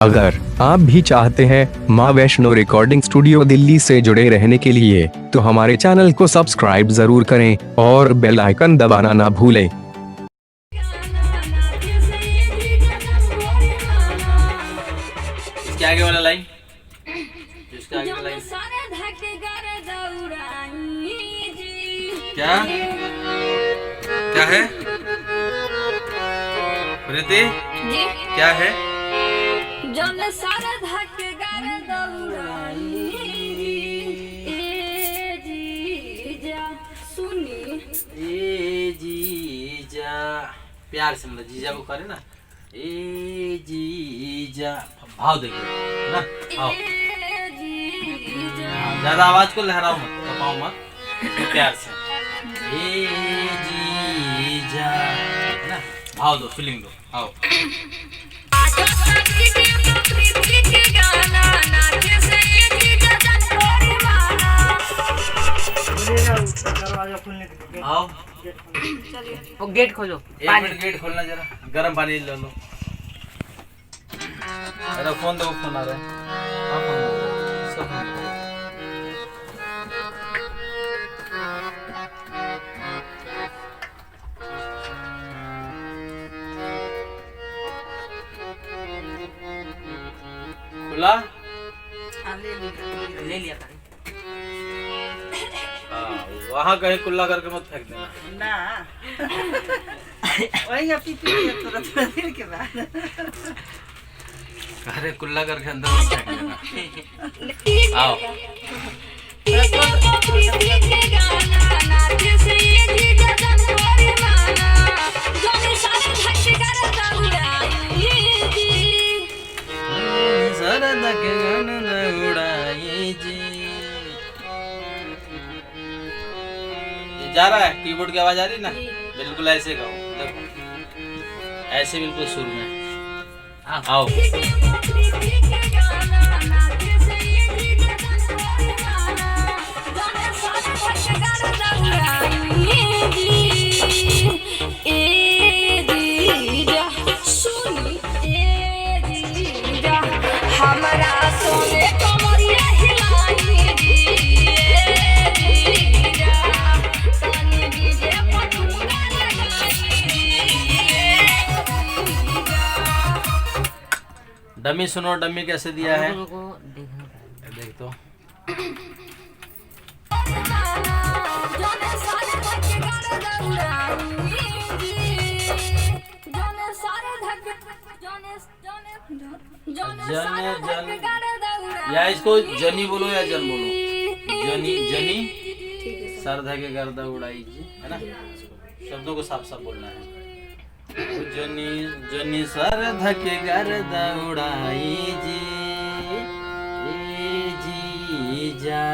अगर आप भी चाहते हैं माँ वैष्णो रिकॉर्डिंग स्टूडियो दिल्ली से जुड़े रहने के लिए, तो हमारे चैनल को सब्सक्राइब जरूर करें और बेल आइकन दबाना ना भूलें। इसके आगे वाला लाइन, इसके आगे वाला लाइन क्या क्या है प्रीति, क्या है? जन सारा धके गार दौड़ाई ए जीजा सुनी ए जीजा, प्यार से मतलब जीजा को करे ना, ए जीजा, भाव देखिए ना, भाव ज्यादा आवाज को लहराओ मत, दबाओ मत, प्यार से ए जीजा ना, भाव दो, फीलिंग दो, आओ। आओ वो गेट खोलो, एक मिनट गेट खोलना जरा, गर्म पानी ले लो। अरे फोन दो, फोन आ रहा है। हाँ, फोन दो, सब फोन दो। खुला ले लिया था वहाँ कहीं कुल्ला करके मत फेंक देना ना। वही अपनी थोड़ा देर के बाद अरे कुल्ला करके अंदर मत फेंक देना। आओ जा रहा है, कीबोर्ड की आवाज आ रही है ना, बिल्कुल ऐसे गाओ, देखो ऐसे बिल्कुल सुर में। आओ डमी सुनो, डमी कैसे दिया है देख तो। या इसको जनी बोलो या जन बोलो, जनी जनी सर धके गर्दा उड़ाई जी, है ना, शब्दों को साफ साफ बोलना है। जनी जनी सर धके गर्दा उड़ाई जी, ए जीजा